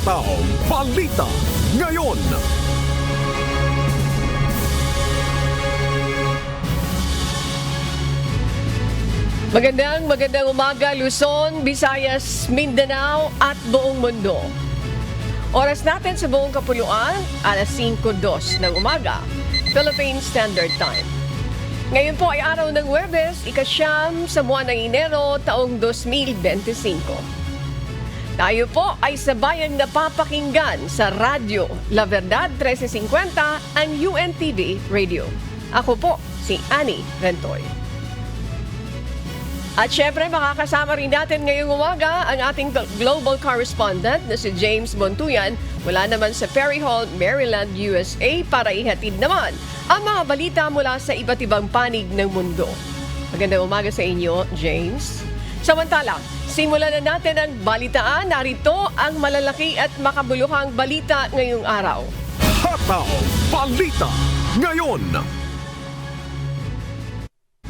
Hataw Balita ngayon. Magandang umaga Luzon, Visayas, Mindanao at buong mundo. Oras natin sa buong kapuluan, alas 5:02 ng umaga, Philippine Standard Time. Ngayon po ay araw ng Huwebes, ika-9 sa buwan ng Enero, taong 2025. Tayo po ay sabayang napapakinggan sa radyo La Verdad 1350 ang UNTV Radio. Ako po si Annie Rentoy. At syempre, makakasama rin natin ngayong umaga ang ating global correspondent na si James Montuyan mula naman sa Perry Hall, Maryland, USA para ihatid naman ang mga balita mula sa iba't ibang panig ng mundo. Magandang umaga sa inyo, James. Samantala, simulan na natin ang balitaan. Narito ang malalaki at makabuluhang balita ngayong araw. Hataw Balita ngayon.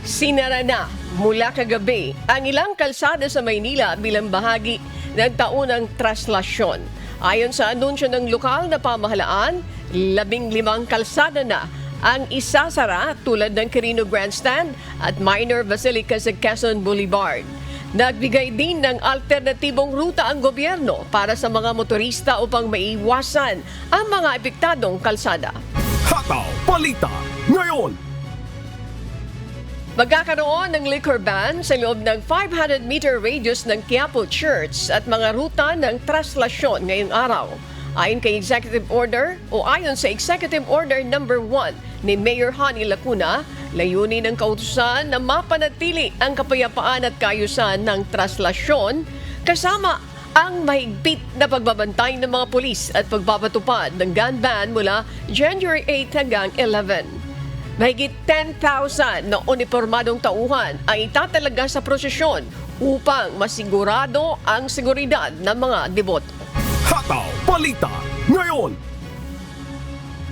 Sinara na mula kagabi ang ilang kalsada sa Maynila bilang bahagi ng taunang traslasyon. Ayon sa anunsyo ng lokal na pamahalaan, 15 kalsada na ang isasara tulad ng Quirino Grandstand at Minor Basilica sa Quezon Boulevard. Nagbigay din ng alternatibong ruta ang gobyerno para sa mga motorista upang maiwasan ang mga epektadong kalsada. Hataw Balita ngayon. Magkakaroon ng liquor ban sa loob ng 500-meter radius ng Quiapo Church at mga ruta ng traslasyon ngayong araw. Ayon sa Executive Order No. 1 ni Mayor Honey Lacuna, layunin ng kautusan na mapanatili ang kapayapaan at kaayusan ng traslasyon kasama ang mahigpit na pagbabantay ng mga pulis at pagpapatupad ng gun ban mula January 8 hanggang 11. Mahigit 10,000 na unipormadong tauhan ang itatalaga sa prosesyon upang masigurado ang seguridad ng mga deboto. Hataw Balita ngayon.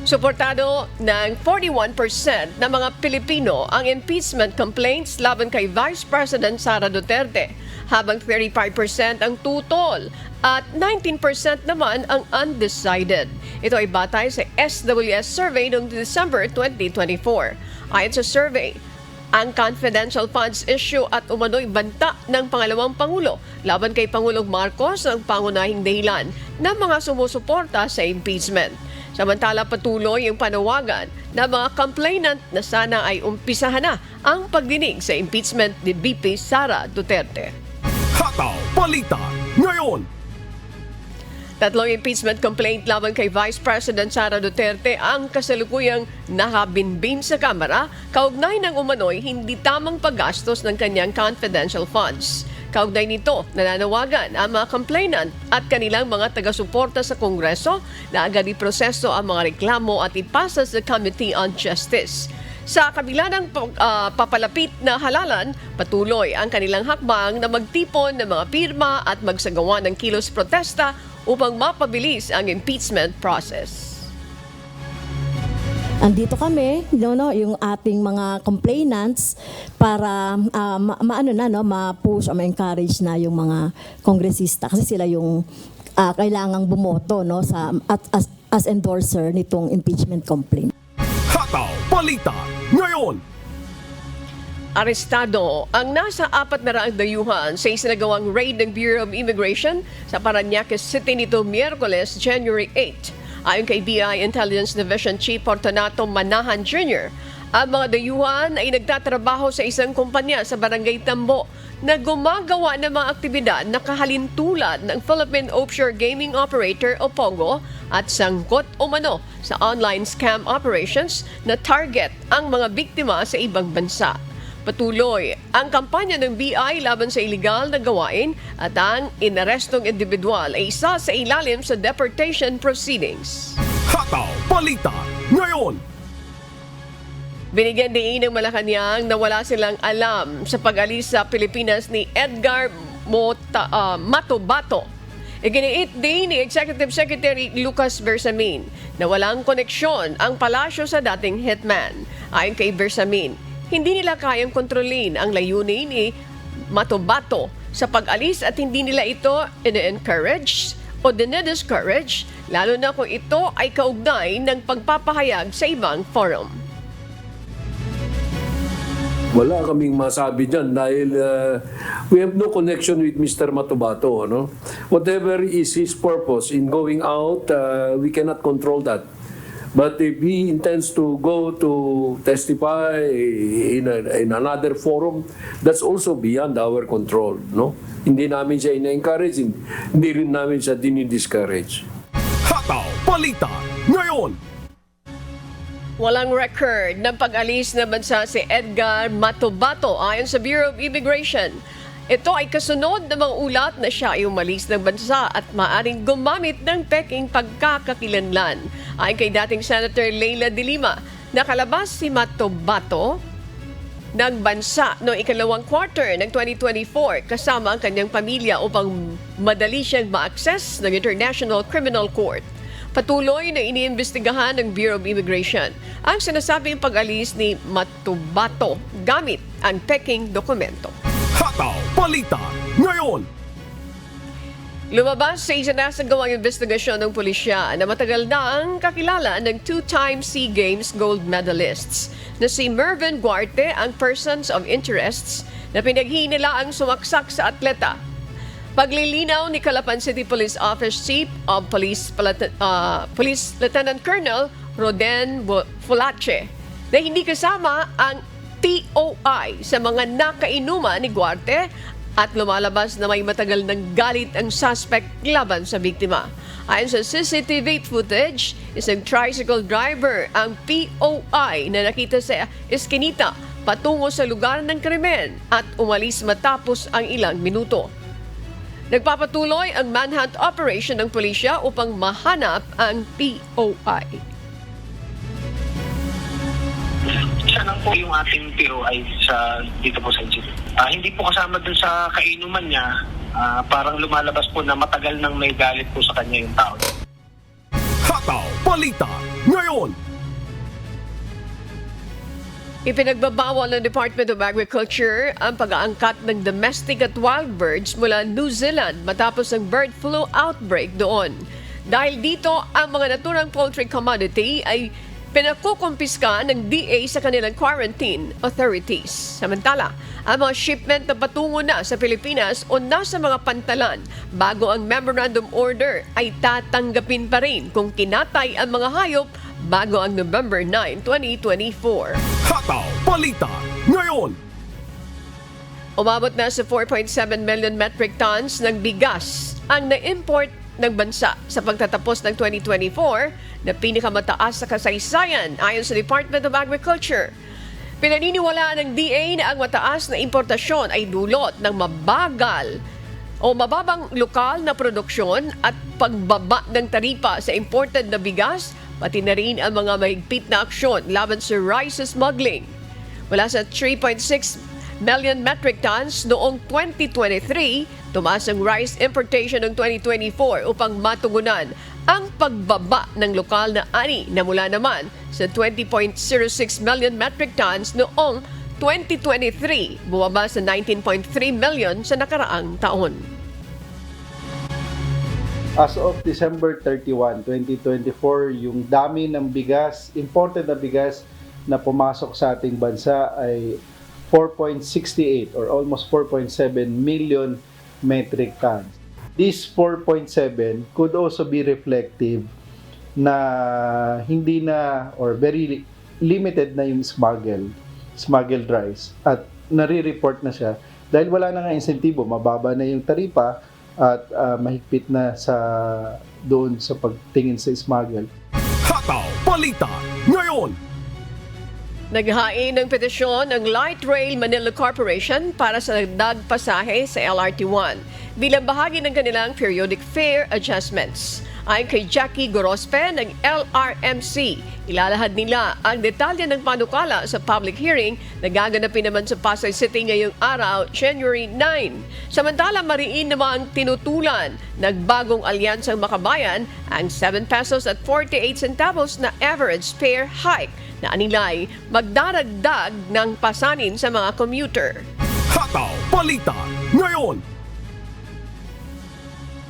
Suportado ng 41% ng mga Pilipino ang impeachment complaints laban kay Vice President Sara Duterte, habang 35% ang tutol at 19% naman ang undecided. Ito ay batay sa SWS survey noong December 2024. Ayon sa survey, ang confidential funds issue at umano'y banta ng pangalawang Pangulo laban kay Pangulong Marcos ang pangunahing dahilan ng mga sumusuporta sa impeachment. Samantala, patuloy yung panawagan ng mga complainant na sana ay umpisahan na ang pagdinig sa impeachment ni VP Sara Duterte. Hataw Balita ngayon. Tatlong impeachment complaint laban kay Vice President Sara Duterte ang kasalukuyang nakabinbin sa Kamara kaugnay ng umano'y hindi tamang paggastos ng kanyang confidential funds. Kaugnay nito, nananawagan ang mga complainant at kanilang mga taga-suporta sa Kongreso na agad iproseso ang mga reklamo at ipasa sa Committee on Justice. Sa kabila ng papalapit na halalan, patuloy ang kanilang hakbang na magtipon ng mga pirma at magsagawa ng kilos protesta upang mapabilis ang impeachment process. Andito kami, yung ating mga complainants para ma-push o ma-encourage na yung mga kongresista kasi sila yung kailangang bumoto sa as endorser nitong impeachment complaint. Hataw Balita ngayon. Arestado ang nasa 400 dayuhan sa isinagawang raid ng Bureau of Immigration sa Parañaque City nito Miyerkules, January 8. Ayon kay BI Intelligence Division Chief Fortunato Manahan Jr., ang mga dayuhan ay nagtatrabaho sa isang kumpanya sa Barangay Tambo na gumagawa ng mga aktibidad na kahalintulad ng Philippine Offshore Gaming Operator o POGO at sangkot umano sa online scam operations na target ang mga biktima sa ibang bansa. Patuloy ang kampanya ng BI laban sa iligal na gawain at ang inarestong individual ay isa sa ilalim sa deportation proceedings. Hataw Balita ngayon. Binigyan din ng Malacanang na wala silang alam sa pag-alis sa Pilipinas ni Edgar Matobato. Iginiit din ni Executive Secretary Lucas Bersamin na walang koneksyon ang palasyo sa dating hitman. Ayon kay Bersamin, hindi nila kayang kontrolin ang layunin ni Matobato sa pag-alis at hindi nila ito in-encourage o dinidiscourage, lalo na kung ito ay kaugnay ng pagpapahayag sa ibang forum. Wala kaming masabi dyan dahil we have no connection with Mr. Matubato. No? Whatever is his purpose in going out, we cannot control that. But if he intends to go to testify in another forum, that's also beyond our control. No? Hindi namin siya ina-encourage, hindi rin namin siya dinidiscourage. Hataw Balita ngayon. Walang record ng pag-alis na bansa si Edgar Matubato ayon sa Bureau of Immigration. Ito ay kasunod ng mga ulat na siya ay umalis ng bansa at maaring gumamit ng peking pagkakakilanlan. Ayon kay dating Senator Leila de Lima, nakalabas si Matubato ng bansa noong ikalawang quarter ng 2024 kasama ang kanyang pamilya upang madali siyang ma-access ng International Criminal Court. Patuloy na iniimbestigahan ng Bureau of Immigration ang sinasabing pag-alis ni Matubato gamit ang peking dokumento. Hataw Balita ngayon. Lumabas sa isinasagawang investigasyon ng pulisya na matagal na ang kakilala ng two-time SEA Games gold medalists na si Mervin Guarte ang persons of interests na pinaghinila ang sumaksak sa atleta. Paglilinaw ni Calapan City Police Office Chief of Police Lieutenant Colonel Roden Fulache na hindi kasama ang TOI sa mga nakainuman ni Guarte at lumalabas na may matagal ng galit ang suspect laban sa biktima. Ayon sa CCTV footage, isang tricycle driver ang POI na nakita sa eskinita patungo sa lugar ng krimen at umalis matapos ang ilang minuto. Nagpapatuloy ang manhunt operation ng pulisya upang mahanap ang POI. Siya lang po yung ating POI dito po sa Egypt. Hindi po kasama dun sa kainuman niya. Parang lumalabas po na matagal nang may galit po sa kanya yung tao. Hataw Balita ngayon. Ipinagbabawal ng Department of Agriculture ang pag-aangkat ng domestic at wild birds mula New Zealand matapos ang bird flu outbreak doon. Dahil dito, ang mga naturang poultry commodity ay pinakukumpiska ng DA sa kanilang quarantine authorities. Samantala, ang mga shipment na patungo na sa Pilipinas o nasa mga pantalan bago ang memorandum order ay tatanggapin pa rin kung kinatay ang mga hayop bago ang November 9, 2024. Hataw Balita ngayon. Umabot na sa 4.7 million metric tons ng bigas ang na-import ng bansa sa pagtatapos ng 2024 na pinakamataas sa kasaysayan ayon sa Department of Agriculture. Pinaniniwalaan ng DA na ang mataas na importasyon ay dulot ng mababang lokal na produksyon at pagbaba ng taripa sa imported na bigas, pati na rin ang mga mahigpit na aksyon laban sa rice smuggling. Mula sa 3.6 million metric tons noong 2023, tumaas ang rice importation ng 2024 upang matugunan ang pagbaba ng lokal na ani na mula naman sa 20.06 million metric tons noong 2023, bumaba sa 19.3 million sa nakaraang taon. As of December 31, 2024, yung dami ng bigas, imported na bigas na pumasok sa ating bansa ay 4.68 or almost 4.7 million metric tons. This 4.7 could also be reflective na hindi na or very limited na yung smuggled rice at nare-report na siya dahil wala na nga insentibo, mababa na yung taripa at mahigpit na doon sa pagtingin sa smuggle. Hataw Balita ngayon. Naghain ng petisyon ang Light Rail Manila Corporation para sa dagdag pasahe sa LRT-1 bilang bahagi ng kanilang periodic fare adjustments. Ayon kay Jackie Gorospe ng LRMC, ilalahad nila ang detalye ng panukala sa public hearing na gaganapin naman sa Pasay City ngayong araw, January 9. Samantala, mariin namang tinutulan nagbagong alyansang makabayan ang 7 pesos at 48 centavos na average fare hike na anilay magdaragdag ng pasanin sa mga commuter. Hataw Balita ngayon.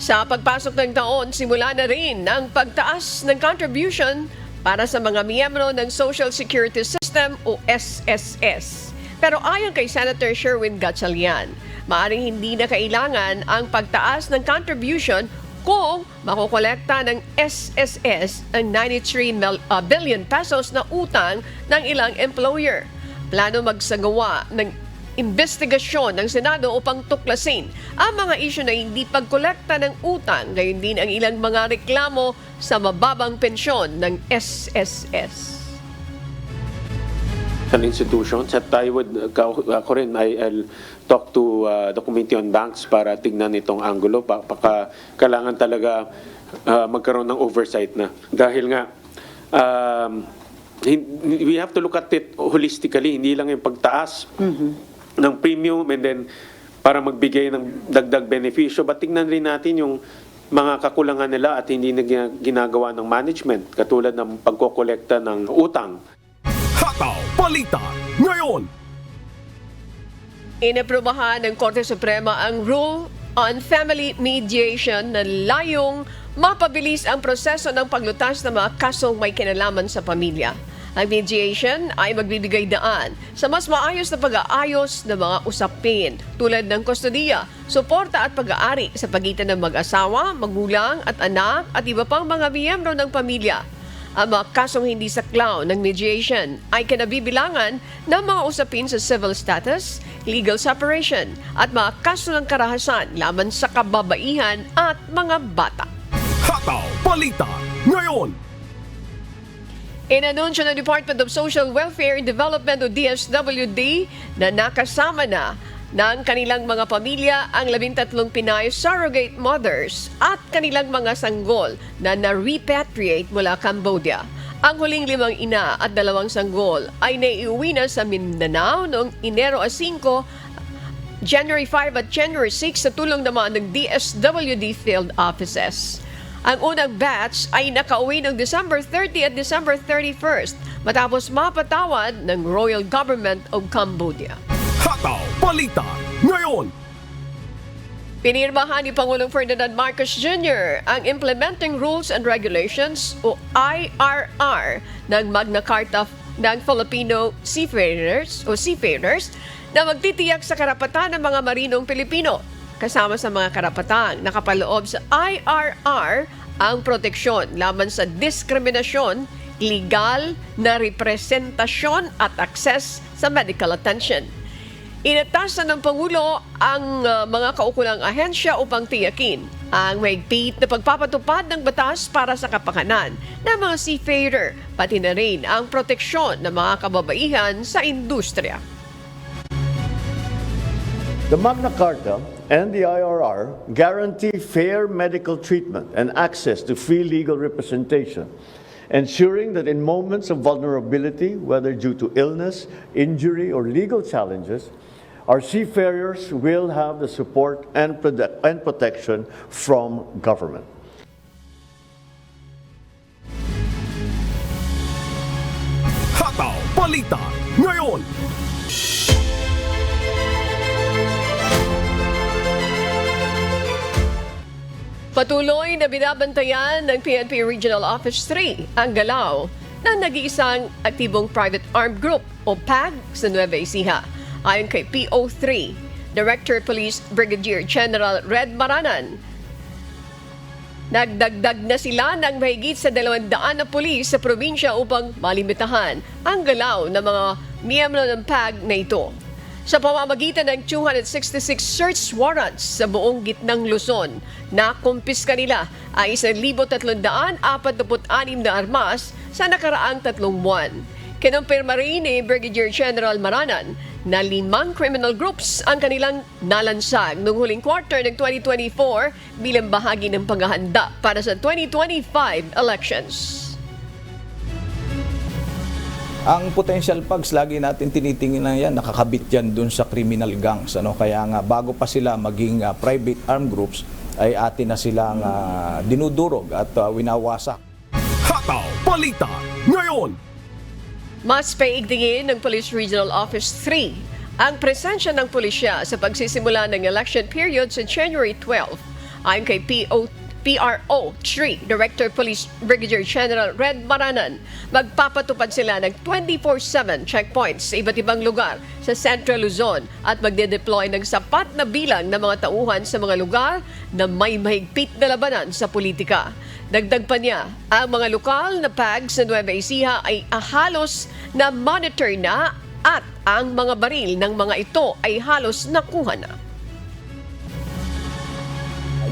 Sa pagpasok ng taon, simula na rin ang pagtaas ng contribution para sa mga miyembro ng Social Security System o SSS. Pero ayon kay Senator Sherwin Gatchalian, maaaring hindi na kailangan ang pagtaas ng contribution kung makukolekta ng SSS ang 93 billion pesos na utang ng ilang employer. Plano magsagawa ng investigasyon ng Senado upang tuklasin ang mga isyu na hindi pagkolekta ng utang, gayon din ang ilang mga reklamo sa mababang pensyon ng SSS. An institutions at I would ako rin, I'll talk to the Committee on Banks para tignan itong angulo. Baka kailangan talaga magkaroon ng oversight na. Dahil nga, we have to look at it holistically, hindi lang yung pagtaas ng premium and then para magbigay ng dagdag benepisyo. But tignan rin natin yung mga kakulangan nila at hindi na ginagawa ng management, katulad ng pagkokolekta ng utang. Hataw Balita ngayon. Inaprubahan ng Korte Suprema ang Rule on Family Mediation na layong mapabilis ang proseso ng paglutas ng mga kasong may kinalaman sa pamilya. Ang mediation ay magbibigay daan sa mas maayos na pag-aayos ng mga usapin tulad ng kustodiya, suporta at pag-aari sa pagitan ng mag-asawa, magulang at anak at iba pang mga miyembro ng pamilya. Ang mga kasong hindi saklaw ng mediation ay kinabibilangan ng mga usapin sa civil status, legal separation at mga kaso ng karahasan laban sa kababaihan at mga bata. Hataw Balita ngayon. Inanunsyo ng Department of Social Welfare and Development o DSWD na nakasama na ng kanilang mga pamilya ang 13 Pinay surrogate mothers at kanilang mga sanggol na na-repatriate mula Cambodia. Ang huling 5 ina at 2 sanggol ay naiuwi na sa Mindanao noong Enero 5, January 5 at January 6 sa tulong naman ng DSWD field offices. Ang unang batch ay nakauwi noong December 30 at December 31 matapos mapatawad ng Royal Government of Cambodia. Hataw Balita ngayon. Pinirmahan ni Pangulong Ferdinand Marcos Jr. ang Implementing Rules and Regulations o IRR ng Magna Carta ng Filipino Seafarers na magtitiyak sa karapatan ng mga marinong Pilipino. Kasama sa mga karapatang nakapaloob sa IRR ang proteksyon laban sa diskriminasyon, legal na representasyon at access sa medical attention. Inatasan ng Pangulo ang mga kaukulang ahensya upang tiyakin ang mahigpit na pagpapatupad ng batas para sa kapakanan ng mga seafarer, pati na rin ang proteksyon ng mga kababaihan sa industriya. The Magna Carta and the IRR guarantee fair medical treatment and access to free legal representation, ensuring that in moments of vulnerability, whether due to illness, injury, or legal challenges, our seafarers will have the support and protection from government. Hataw Balita ngayon. Patuloy na binabantayan ng PNP Regional Office 3 ang galaw ng nag-iisang aktibong private armed group o PAG sa Nueva Ecija. Ayon kay PO3, Director Police Brigadier General Red Maranan, nagdagdag na sila ng mahigit sa 200 na pulis sa probinsya upang malimitahan ang galaw ng mga miyembro ng PAG na ito. Sa pamamagitan ng 266 search warrants sa buong gitnang Luzon, nakumpiska nila ang 1,346 na armas sa nakaraang 3 buwan. Kinumpirma rin ni Brigadier General Maranan na 5 criminal groups ang kanilang nalansag noong huling quarter ng 2024 bilang bahagi ng paghahanda para sa 2025 elections. Ang potential pugs, lagi natin tinitingnan na yan, nakakabit yan dun sa criminal gangs. Kaya nga, bago pa sila maging private armed groups, ay atin na silang dinudurog at winawasak. Hataw Balita ngayon. Mas paigtingin ng Police Regional Office 3 ang presensya ng pulisya sa pagsisimula ng election period sa January 12. Ayon kay PRO3 Director Police Brigadier General Red Maranan, magpapatupad sila ng 24/7 checkpoints sa iba't ibang lugar sa Central Luzon at magde-deploy ng sapat na bilang ng mga tauhan sa mga lugar na may mahigpit na labanan sa politika. Dagdag pa niya, ang mga lokal na PAGs sa Nueva Ecija ay halos na monitor na at ang mga baril ng mga ito ay halos nakuha na.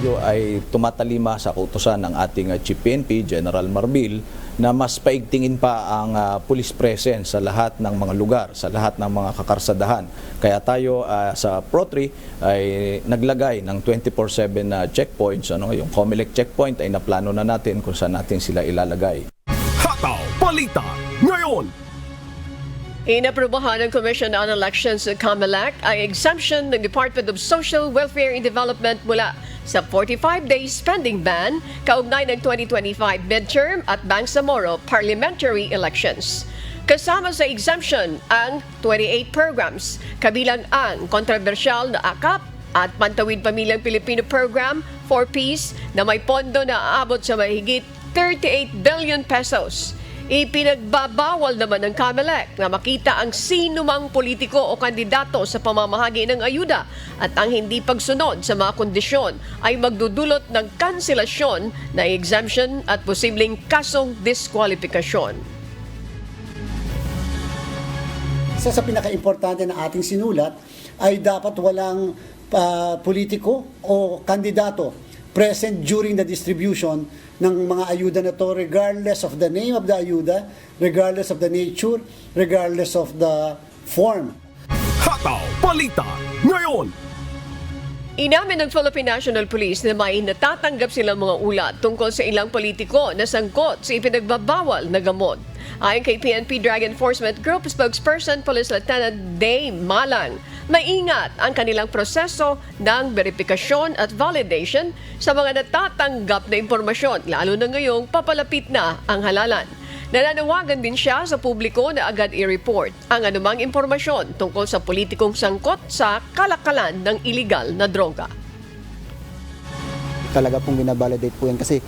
Tayo ay tumatalima sa kautusan ng ating Chief PNP, General Marbil, na mas paigtingin pa ang police presence sa lahat ng mga lugar, sa lahat ng mga kakarsadahan. Kaya tayo sa Pro3 ay naglagay ng 24/7 checkpoints. Yung COMELEC checkpoint ay naplano na natin kung saan natin sila ilalagay. Hataw Balita ngayon. Inaprubahan ng Commission on Elections sa COMELEC ang exemption ng Department of Social Welfare and Development mula sa 45-day spending ban kaugnay ng 2025 midterm at Bangsamoro parliamentary elections. Kasama sa exemption ang 28 programs, kabilang ang kontrobersyal na AKAP at Pantawid Pamilyang Pilipino Program for Peace na may pondo na aabot sa mahigit 38 billion pesos. Ipinagbabawal naman ng COMELEC na makita ang sinumang politiko o kandidato sa pamamahagi ng ayuda at ang hindi pagsunod sa mga kondisyon ay magdudulot ng kanselasyon na exemption at posibleng kasong diskwalifikasyon. Isa sa pinaka-importante na ating sinulat ay dapat walang politiko o kandidato present during the distribution ng mga ayuda na to, regardless of the name of the ayuda, regardless of the nature, regardless of the form. Hataw Balita ngayon. Inamin ng Philippine National Police na may natatanggap silang mga ulat tungkol sa ilang politiko na sangkot sa ipinagbabawal na gamot. Ayon kay PNP Drug Enforcement Group spokesperson Police Lieutenant Dave Malang, maingat ang kanilang proseso ng verifikasyon at validation sa mga natatanggap na impormasyon, lalo na ngayong papalapit na ang halalan. Nananawagan din siya sa publiko na agad i-report ang anumang impormasyon tungkol sa politikong sangkot sa kalakalan ng iligal na droga. Talaga pong binabalidate po yan kasi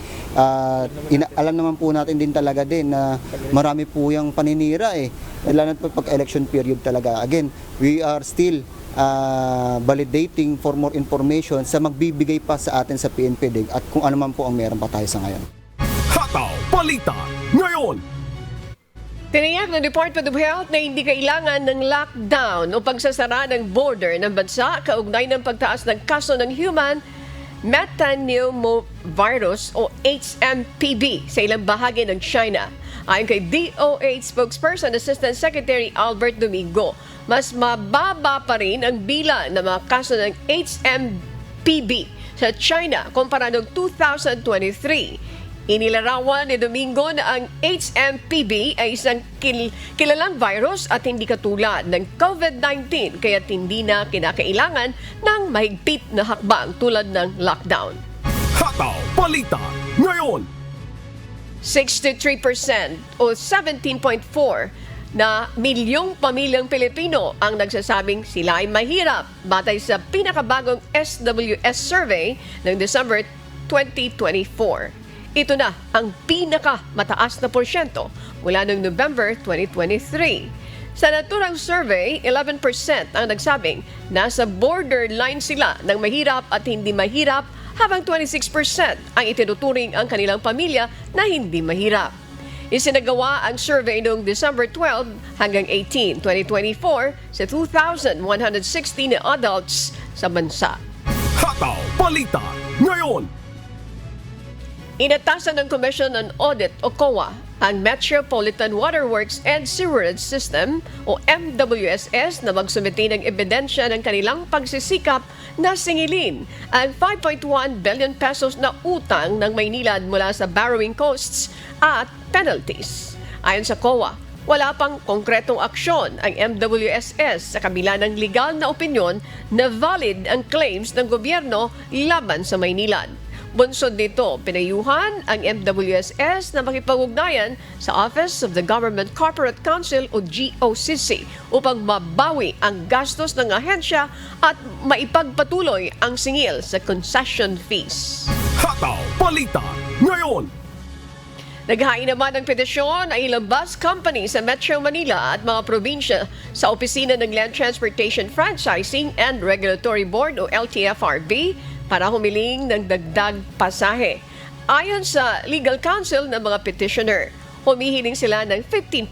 alam naman po natin din talaga din na marami po yung paninira lalo na pag election period talaga. Again, we are still validating for more information sa magbibigay pa sa atin sa PNP at kung ano man po ang meron pa tayo sa ngayon. Hataw Balita ngayon. Tiniyak ng Department of Health na hindi kailangan ng lockdown o pagsasara ng border ng bansa kaugnay ng pagtaas ng kaso ng human metapneumovirus o HMPV sa ilang bahagi ng China. Ayon kay DOH spokesperson Assistant Secretary Albert Domingo, mas mababa pa rin ang bilang ng mga kaso ng HMPV sa China kumpara noong 2023. Inilarawan ni Domingo na ang HMPV ay isang kilalang virus at hindi katulad ng COVID-19 kaya hindi na kinakailangan ng mahigpit na hakbang tulad ng lockdown. Hataw Balita ngayon. 63% o 17.4 na milyong pamilyang Pilipino ang nagsasabing sila ay mahirap batay sa pinakabagong SWS survey ng December 2024. Ito na ang pinakamataas na porsyento mula noong November 2023. Sa naturang survey, 11% ang nagsabing nasa borderline sila ng mahirap at hindi mahirap, habang 26% ang itinuturing ang kanilang pamilya na hindi mahirap. Isinagawa ang survey noong December 12 hanggang 18, 2024 sa 2,160 na adults sa bansa. Hataw Balita ngayon. Inatasan ng Commission on Audit o COA ang Metropolitan Waterworks and Sewerage System o MWSS na magsumiti ng ebidensya ng kanilang pagsisikap na singilin ang 5.1 billion pesos na utang ng Maynilad mula sa borrowing costs at penalties. Ayon sa COA, wala pang konkretong aksyon ang MWSS sa kabila ng legal na opinyon na valid ang claims ng gobyerno laban sa Maynilad. Bunsod nito, pinayuhan ang MWSS na makipag-ugnayan sa Office of the Government Corporate Council o GOCC upang mabawi ang gastos ng ahensya at maipagpatuloy ang singil sa concession fees. Hataw Balita ngayon. Naghain naman ng petisyon ang ilang bus company sa Metro Manila at mga probinsya sa opisina ng Land Transportation Franchising and Regulatory Board o LTFRB para humiling ng dagdag pasahe. Ayon sa legal counsel ng mga petitioner, humihiling sila ng 15%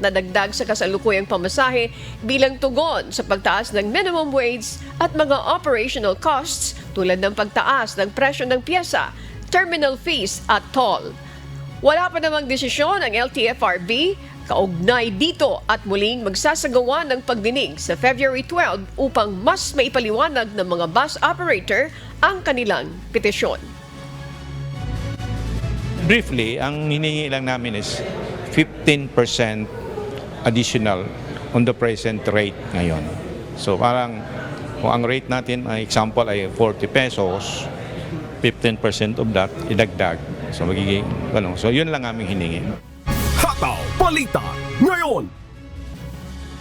na dagdag sa kasalukuyang pamasahe bilang tugon sa pagtaas ng minimum wage at mga operational costs tulad ng pagtaas ng presyo ng piyesa, terminal fees at toll. Wala pa namang desisyon ang LTFRB kaugnay dito at muling magsasagawa ng pagdinig sa February 12 upang mas maipaliwanag ng mga bus operator ang kanilang petisyon. Briefly, ang hiningi lang namin is 15% additional on the present rate ngayon. So parang kung ang rate natin, example ay 40 pesos, 15% of that idagdag. So magiging ganun. So yun lang aming hiningi. Hataw Balita ngayon.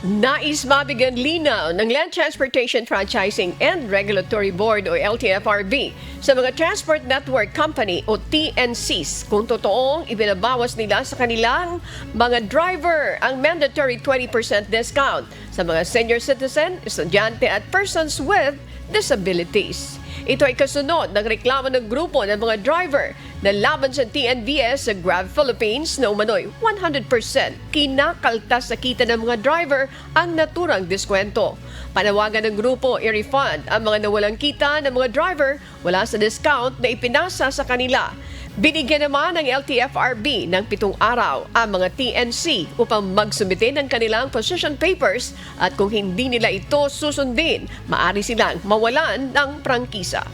Nais mabigyan linaw ng Land Transportation Franchising and Regulatory Board o LTFRB sa mga Transport Network Company o TNCs kung totoong ibinabawas nila sa kanilang mga driver ang mandatory 20% discount sa mga senior citizen, estudyante at persons with disabilities. Ito ay kasunod ng reklamo ng grupo ng mga driver na laban sa TNVS sa Grab Philippines na umano'y 100% kinakaltas sa kita ng mga driver ang naturang diskwento. Panawagan ng grupo i-refund ang mga nawalang kita ng mga driver wala sa discount na ipinasa sa kanila. Binigyan naman ng LTFRB ng 7 araw ang mga TNC upang magsumite ng kanilang position papers at kung hindi nila ito susundin, maaari silang mawalan ng prangkisa.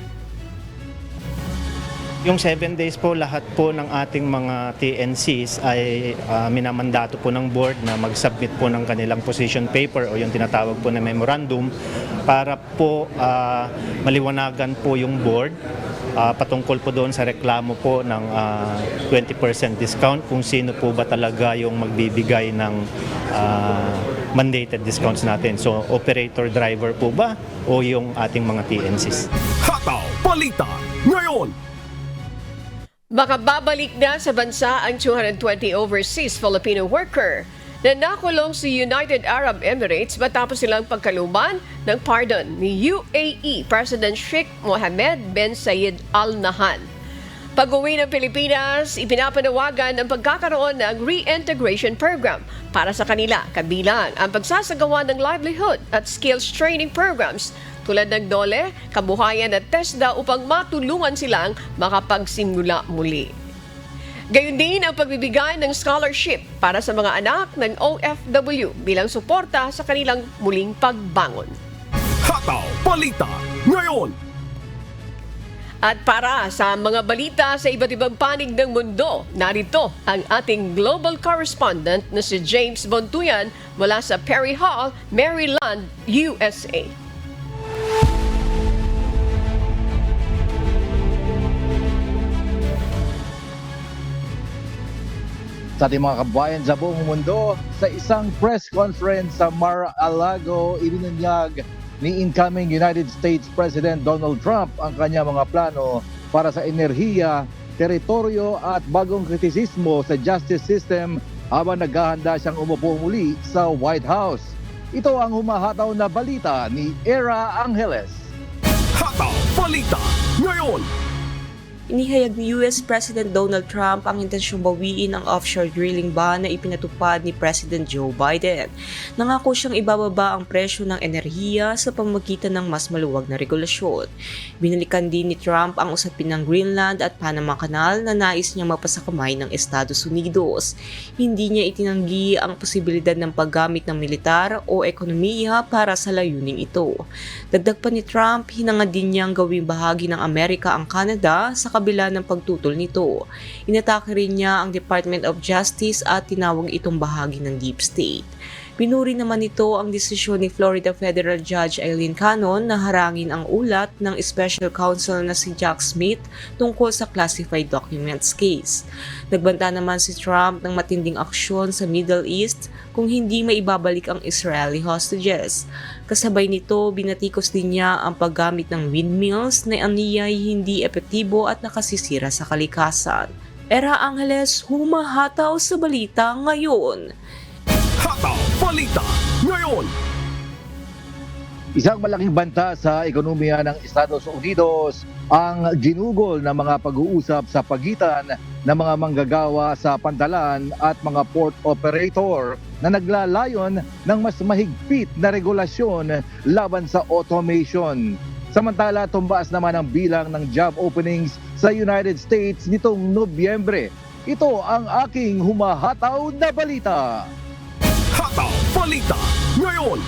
Yung 7 days po, lahat po ng ating mga TNCs ay minamandato po ng board na mag-submit po ng kanilang position paper o yung tinatawag po na memorandum para po maliwanagan po yung board patungkol po doon sa reklamo po ng 20% discount kung sino po ba talaga yung magbibigay ng mandated discounts natin. So operator driver po ba o yung ating mga TNCs? Hataw Balita ngayon. Makababalik na sa bansa ang 220 overseas Filipino worker na nakulong sa United Arab Emirates matapos silang pagkaluman ng pardon ni UAE President Sheikh Mohammed bin Zayed Al Nahyan. Pag-uwi ng Pilipinas, ipinapanawagan ang pagkakaroon ng reintegration program para sa kanila, kabilang ang pagsasagawa ng livelihood at skills training programs tulad ng DOLE, Kabuhayan at TESDA upang matulungan silang makapagsimula muli. Gayon din ang pagbibigay ng scholarship para sa mga anak ng OFW bilang suporta sa kanilang muling pagbangon. Hataw Balita ngayon. At para sa mga balita sa iba't ibang panig ng mundo, narito ang ating global correspondent na si James Bontuyan mula sa Perry Hall, Maryland, USA. Sa ating mga kabayan sa buong mundo, sa isang press conference sa Mar-a-Lago, ibinunyag ni incoming United States President Donald Trump ang kanya mga plano para sa enerhiya, teritoryo at bagong kritisismo sa justice system habang naghahanda siyang umupo muli sa White House. Ito ang humahataw na balita ni Era Angeles. Hataw Balita ngayon. Inihayag ni US President Donald Trump ang intensyong bawiin ang offshore drilling ban na ipinatupad ni President Joe Biden. Nangako siyang ibababa ang presyo ng enerhiya sa pamamagitan ng mas maluwag na regulasyon. Binalikan din ni Trump ang usapin ng Greenland at Panama Canal na nais niyang mapasakamay ng Estados Unidos. Hindi niya itinanggi ang posibilidad ng paggamit ng militar o ekonomiya para sa layuning ito. Dagdag pa ni Trump, hinangad din niyang gawing bahagi ng Amerika ang Canada sa kabila ng pagtutol nito. Inatake rin niya ang Department of Justice at tinawag itong bahagi ng Deep State. Pinuri naman nito ang desisyon ni Florida Federal Judge Eileen Cannon na harangin ang ulat ng Special Counsel na si Jack Smith tungkol sa classified documents case. Nagbanta naman si Trump ng matinding aksyon sa Middle East kung hindi maibabalik ang Israeli hostages. Kasabay nito, binatikos din niya ang paggamit ng windmills na aniyay hindi epektibo at nakasisira sa kalikasan. Era Angeles, humahataw sa balita ngayon. Hataw Balita ngayon. Isang malaking banta sa ekonomiya ng Estados Unidos ang ginugol ng mga pag-uusap sa pagitan ng mga manggagawa sa pantalan at mga port operator na naglalayon ng mas mahigpit na regulasyon laban sa automation. Samantala, tumbaas naman ang bilang ng job openings sa United States nitong Nobyembre. Ito ang aking humahataw na balita. Hataw Balita ngayon.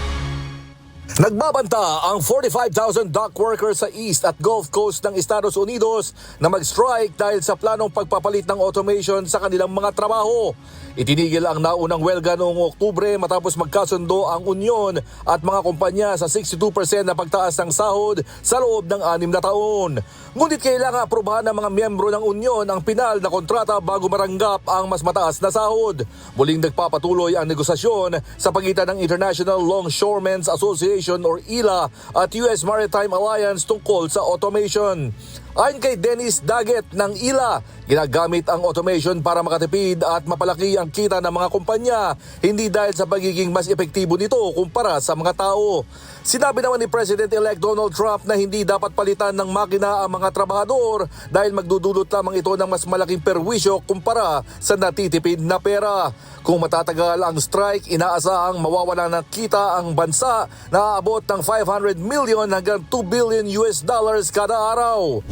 Nagbabanta ang 45,000 dock workers sa East at Gulf Coast ng Estados Unidos na mag-strike dahil sa planong pagpapalit ng automation sa kanilang mga trabaho. Itinigil ang naunang welga noong Oktubre matapos magkasundo ang union at mga kumpanya sa 62% na pagtaas ng sahod sa loob ng 6 na taon. Ngunit kailangan aprobahan ng mga miyembro ng union ang pinal na kontrata bago maranggap ang mas mataas na sahod. Muling nagpapatuloy ang negosasyon sa pagitan ng International Longshoremen's Association or ILA at US Maritime Alliance tungkol sa automation. Ayon kay Dennis Daggett ng ILA, ginagamit ang automation para makatipid at mapalaki ang kita ng mga kumpanya, hindi dahil sa pagiging mas epektibo nito kumpara sa mga tao. Sinabi naman ni President-elect Donald Trump na hindi dapat palitan ng makina ang mga trabahador dahil magdudulot lamang ito ng mas malaking perwisyo kumpara sa natitipid na pera. Kung matatagal ang strike, inaasahang mawawala ng kita ang bansa na aabot ng 500 million hanggang 2 billion US dollars kada araw.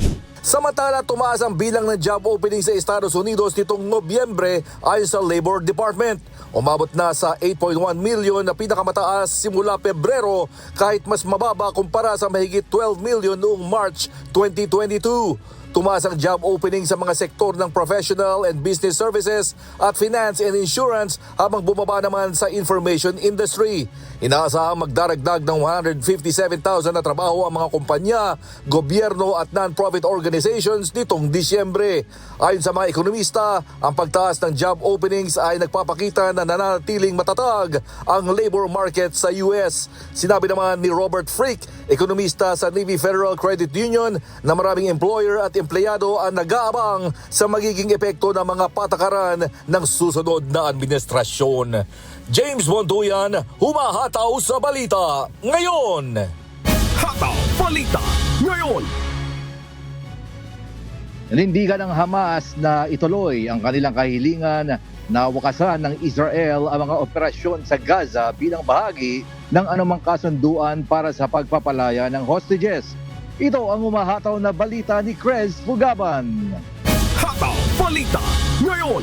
Samantala, tumaas ang bilang ng job opening sa Estados Unidos nitong Nobyembre ayon sa Labor Department. Umabot na sa 8.1 million na pinakamataas simula Pebrero kahit mas mababa kumpara sa mahigit 12 million noong March 2022. Tumaas ang job opening sa mga sektor ng professional and business services at finance and insurance habang bumaba naman sa information industry. Inaasahang magdaragdag ng 157,000 na trabaho ang mga kumpanya, gobyerno at non-profit organizations nitong Disyembre. Ayon sa mga ekonomista, ang pagtaas ng job openings ay nagpapakita na nananatiling matatag ang labor market sa US. Sinabi naman ni Robert Frick, ekonomista sa Navy Federal Credit Union, na maraming employer at empleyado ang nag-aabang sa magiging epekto ng mga patakaran ng susunod na administrasyon. James Bonduyan, humahataw sa balita ngayon. Hataw Balita ngayon. Nanindigan ng Hamas na ituloy ang kanilang kahilingan na wakasan ng Israel ang mga operasyon sa Gaza bilang bahagi ng anumang kasunduan para sa pagpapalaya ng hostages. Ito ang humahataw na balita ni Chris Fugaban. Hataw Balita ngayon.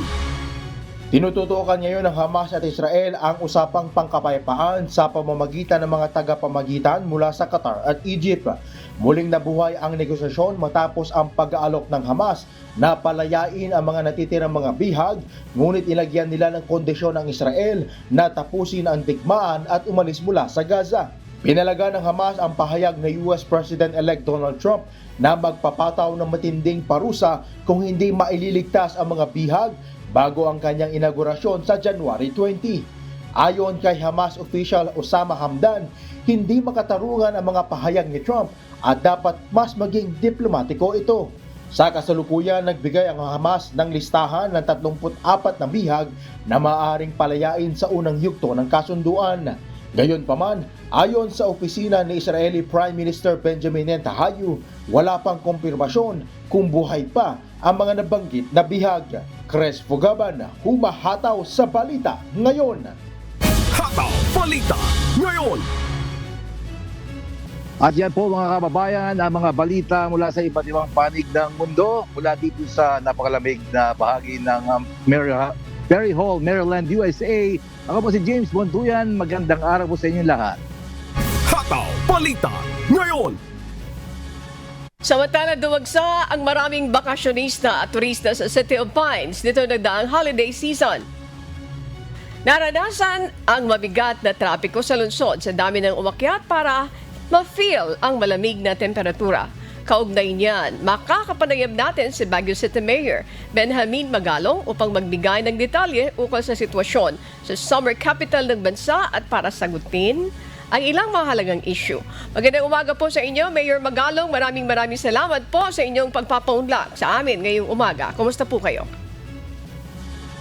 Tinututukan ngayon ng Hamas at Israel ang usapang pangkapayapaan sa pamamagitan ng mga tagapamagitan mula sa Qatar at Egypt. Muling nabuhay ang negosasyon matapos ang pag-aalok ng Hamas na palayain ang mga natitirang mga bihag, ngunit ilagyan nila ng kondisyon ng Israel na tapusin ang digmaan at umalis mula sa Gaza. Pinalaga ng Hamas ang pahayag na US President-elect Donald Trump na magpapataw ng matinding parusa kung hindi maililigtas ang mga bihag bago ang kanyang inaugurasyon sa January 20. Ayon kay Hamas official Osama Hamdan, hindi makatarungan ang mga pahayag ni Trump at dapat mas maging diplomatiko ito. Sa kasalukuyan, nagbigay ang Hamas ng listahan ng 34 na bihag na maaaring palayain sa unang yugto ng kasunduan. Gayunpaman, ayon sa opisina ni Israeli Prime Minister Benjamin Netanyahu, wala pang kumpirmasyon kung buhay pa ang mga nabanggit na bihag. Chris Fugaban, humahataw sa balita ngayon. Hataw Balita ngayon. At yan po mga kababayan, ang mga balita mula sa iba't ibang panig ng mundo, mula dito sa napakalamig na bahagi ng Perry Hall, Maryland, USA. Ako po si James Bonduyan, magandang araw po sa inyong lahat. Hataw Balita ngayon. Samantala, duwagsa ang maraming bakasyonista at turista sa City of Pines nito nagdaang holiday season. Naranasan ang mabigat na trapiko sa lungsod sa dami ng umakyat para ma-feel ang malamig na temperatura. Kaugnay niyan, makakapanayam natin si Baguio City Mayor Benjamin Magalong upang magbigay ng detalye ukol sa sitwasyon sa summer capital ng bansa at para sagutin ang ilang mahalagang issue. Magandang umaga po sa inyo, Mayor Magalong. Maraming salamat po sa inyong pagpapaunlak sa amin ngayong umaga. Kumusta po kayo?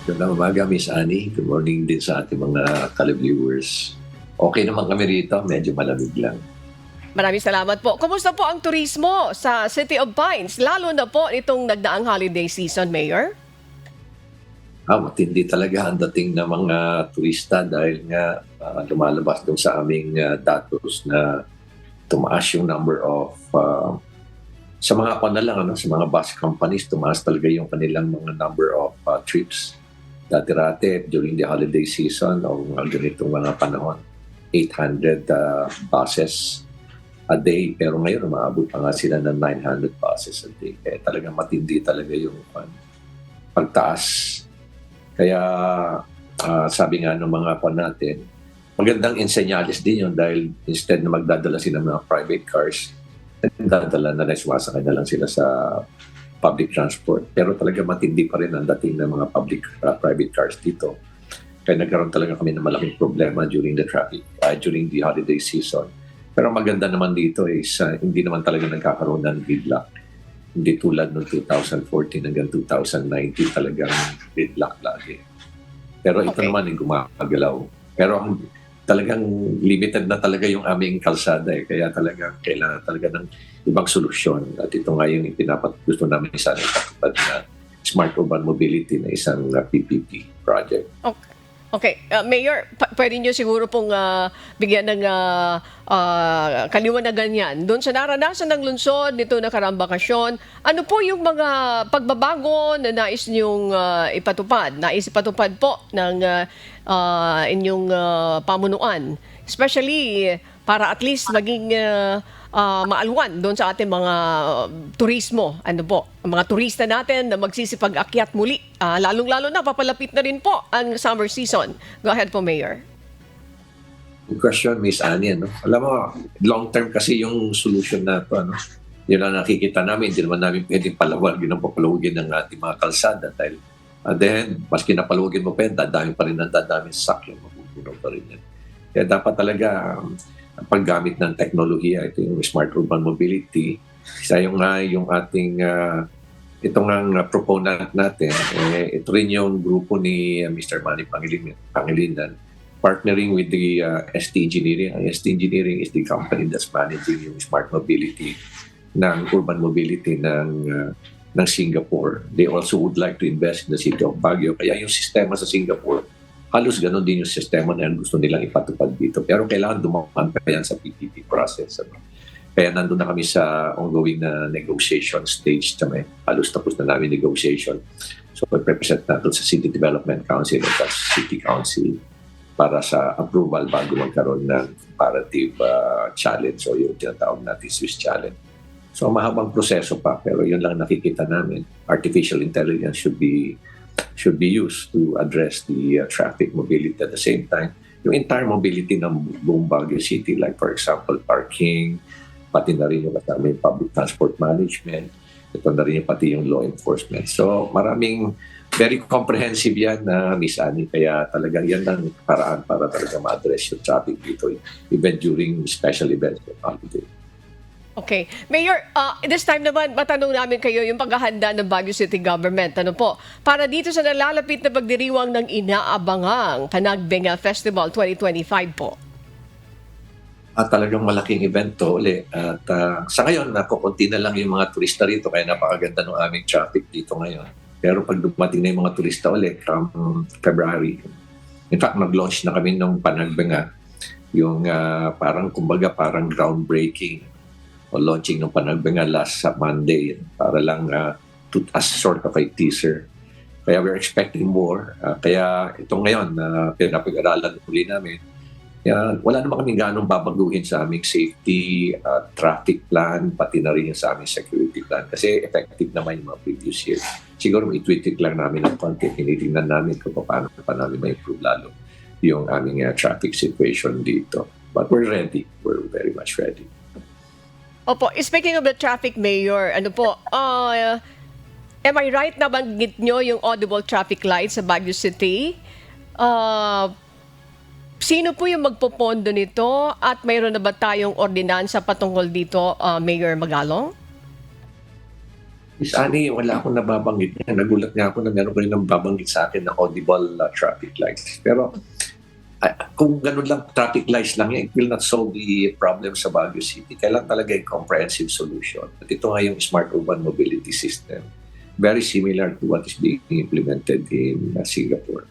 Magandang umaga, Miss Annie. Good morning din sa ating mga televiewers. Okay naman kami rito, medyo malamig lang. Maraming salamat po. Kumusta po ang turismo sa City of Pines, lalo na po itong nagdaang holiday season, Mayor? Matindi talaga ang dating ng mga turista dahil nga lumalabas doon sa aming datos na tumaas yung number of sa mga sa mga bus companies, tumaas talaga yung kanilang mga number of trips. Dati-rati during the holiday season o ganitong mga panahon, 800 buses a day. Pero ngayon, umaabot pa nga sila ng 900 buses a day. Kaya talagang matindi talaga yung pagtaas. Kaya sabi nga ng mga natin, magandang insenyales din yun dahil instead na magdadala sila ng mga private cars, nagdadala na sumasakay na lang sila sa public transport. Pero talaga matindi pa rin ang dating ng mga private cars dito. Kaya nagkaroon talaga kami ng malaking problema during the during the holiday season. Pero maganda naman dito is hindi naman talaga nagkakaroon ng gridlock. Hindi tulad noong 2014 hanggang 2019 talagang gridlock lagi. Pero ito naman yung gumagalaw. Pero talagang limited na talaga yung aming kalsada kaya talaga kailangan talaga ng ibang solusyon at ito nga yung gusto namin sana ipatupad na Smart Urban Mobility na isang PPP project. Okay. Mayor, pwede nyo siguro pong bigyan ng kaliwanagan yan. Doon sa naranasan ng lungsod nito nakaraang bakasyon, ano po yung mga pagbabago na nais nyong ipatupad? Nais ipatupad po ng inyong pamunuan? Especially para at least maging maalwan doon sa ating mga turismo. Ano po? Ang mga turista natin na magsisipag-akyat muli. Lalong-lalo na, papalapit na rin po ang summer season. Go ahead po, Mayor. Good question, Miss Annie. Alam mo, long-term kasi yung solution na ito. Yun ang nakikita namin. Hindi naman namin pwedeng palawagin ang papalawagin ng ating mga kalsada. Dahil then, maski napalawagin mo pa yan, dadami pa rin ang dadami sa sakyan. Mapupuno pa rin yan. Kaya dapat talaga ang paggamit ng teknolohiya, ito yung Smart Urban Mobility. Isa yung ating itong ang proponent natin, ito rin yung grupo ni Mr. Manny Pangilinan, partnering with the ST Engineering. Ang ST Engineering is the company that's managing yung smart mobility ng urban mobility ng Singapore. They also would like to invest in the city of Baguio. Kaya yung sistema sa Singapore, halos ganon din yung sistema na gusto nilang ipatupad dito. Pero kailangan dumaan pa yan sa PPP process. Kaya nandun na kami sa ongoing na negotiation stage kami. Halos tapos na namin negotiation. So, represent natin sa City Development Council at sa City Council para sa approval bago magkaroon ng comparative challenge o yung tinatawag natin Swiss challenge. So, mahabang proseso pa. Pero yun lang nakikita namin. Artificial intelligence should be used to address the traffic mobility at the same time. Yung entire mobility ng buong Baguio City, like for example, parking, pati na rin yung public transport management, ito na rin yung pati yung law enforcement. So maraming very comprehensive yan na Miss Annie, kaya talagang yan ang paraan para talaga ma-address yung traffic dito, even during special events of holiday. Okay. Mayor, this time naman, matanong namin kayo yung paghahanda ng Baguio City Government. Ano po? Para dito sa nalalapit na pagdiriwang ng inaabangang Panagbenga Festival 2025 po. Talagang malaking event to ulit. At sa ngayon, kukunti na lang yung mga turista rito kaya napakaganda ng aming traffic dito ngayon. Pero pag dumating na yung mga turista ulit from February, in fact, nag-launch na kami ng Panagbenga. Yung parang groundbreaking o launching ng Panagbenga last Monday para lang as sort of a teaser. Kaya we're expecting more. Kaya ito ngayon na pinapag-aralan uli namin. Kaya wala naman kami ganong babaguhin sa aming safety, traffic plan, pati na rin sa aming security plan. Kasi effective naman yung mga previous years. Siguro may tweak lang namin ng konti. Tinitingnan namin kung paano pa namin ma-improve lalo. yung aming traffic situation dito. But we're ready. We're very much ready. Opo, speaking of the traffic, Mayor, am I right na banggit nyo yung audible traffic lights sa Baguio City? Sino po yung magpopondo nito at mayroon na ba tayong ordinansa patungkol dito, Mayor Magalong? Miss Annie, wala akong nababanggit niya. Nagulat nga ako na meron ko rin nababanggit sa akin na audible traffic lights. Pero kung ganun lang, traffic lights lang yan, it will not solve the problem sa Baguio City. Kailan talaga yung comprehensive solution. At ito nga yung Smart Urban Mobility System. Very similar to what is being implemented in Singapore.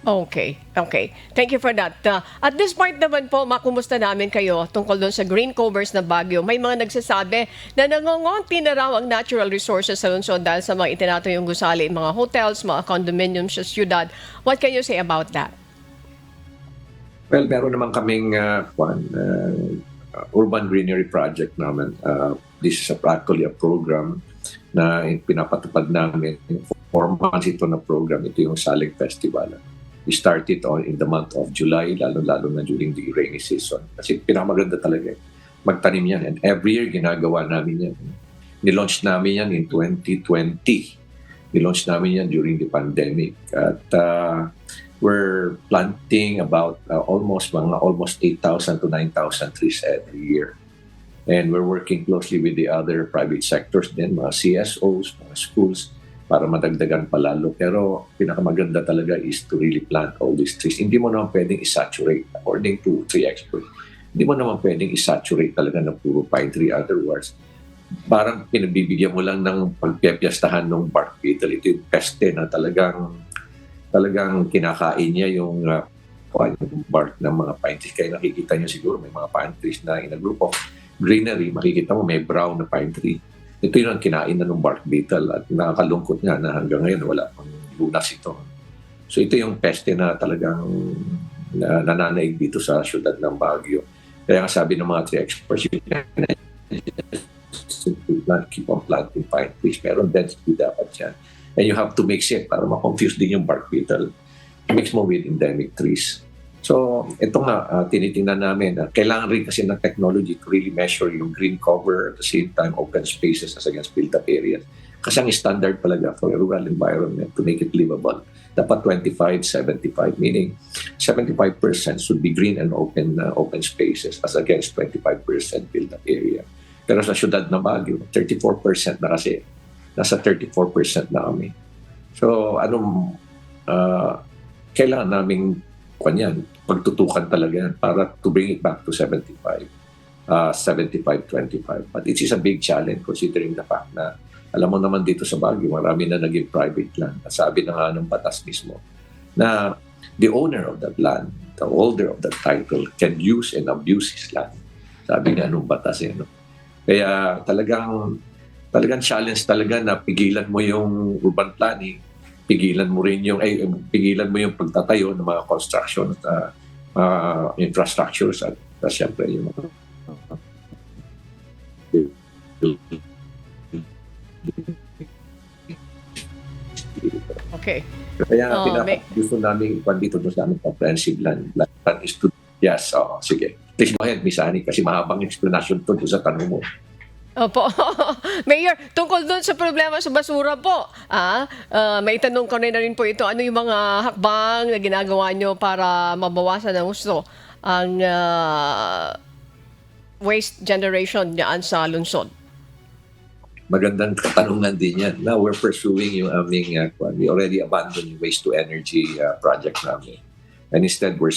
Okay. Thank you for that. At this point naman po, makumusta namin kayo tungkol doon sa green covers na Baguio. May mga nagsasabi na nangongonti na raw ang natural resources sa lungsod dahil sa mga itinatayong gusali, mga hotels, mga condominiums sa syudad. What can you say about that? Well, meron naman kaming urban greenery project namin. This is actually a program na pinapatupad namin. 4 months ito na program. Ito yung Saling Festival. We started in the month of July, lalo-lalo na during the rainy season. Kasi pinakamaganda talaga magtanim yan. And every year, ginagawa namin yan. Nilaunch namin yan in 2020. Nilaunch namin yan during the pandemic. At we're planting about almost 8,000 to 9,000 trees every year. And we're working closely with the other private sectors din, mga CSOs, mga schools, para madagdagan palalo. Pero pinakamaganda talaga is to really plant all these trees. Hindi mo naman pwedeng isaturate, according to tree experts. Hindi mo naman pwedeng isaturate talaga ng puro pine tree. Otherwise, parang pinabibigyan mo lang ng pagpiyastahan ng bark beetle. Ito yung peste na talagang kinakain niya yung bark ng mga pine trees. Kaya nakikita niyo siguro may mga pine trees na in a group of greenery, makikita mo may brown na pine tree. Ito yung kinain na ng bark beetle at nakakalungkot nga na hanggang ngayon wala pang lunas ito. So ito yung peste na talagang nananaig dito sa syudad ng Baguio. Kaya nga sabi ng mga tree experts, you can keep on planting pine trees. Meron density dapat yan. And you have to mix it para ma-confuse din yung bark beetle. Mix mo with endemic trees. So, ito nga, tinitingnan namin. Kailangan rin kasi ng technology to really measure yung green cover at the same time open spaces as against built-up areas. Kasi ang standard talaga for a rural environment to make it livable, dapat 25-75, meaning 75% should be green and open spaces as against 25% built-up area. Pero sa syudad ng Baguio, 34% na kasi. Nasa 34% na kami. So, kailangan naming pagtutukan talaga yan para to bring it back to 75-25. But it is a big challenge considering the fact na alam mo naman dito sa Baguio, marami na naging private land. Sabi na nga ng batas mismo na the owner of that land, the holder of that title, can use and abuse his land. Sabi nga nung batas yan. No? Kaya talagang challenge talaga na pigilan mo yung urban planning, pigilan mo yung pagtatayo ng mga construction at infrastructures at siyempre yung Okay. Kaya gusto namin ikwan dito sa aming comprehensive land is to sige. Please go ahead, Miss Annie, kasi mahabang explanation to sa tanong mo. Opo. Mayor, tungkol doon sa problema sa basura po, may tanong ko na rin po ito. Ano yung mga hakbang na ginagawa nyo para mabawasan ng gusto ang waste generation dyan sa lungsod? Magandang katanungan din yan. Now, we're pursuing yung aming, we already abandoned yung waste-to-energy project namin. And instead, we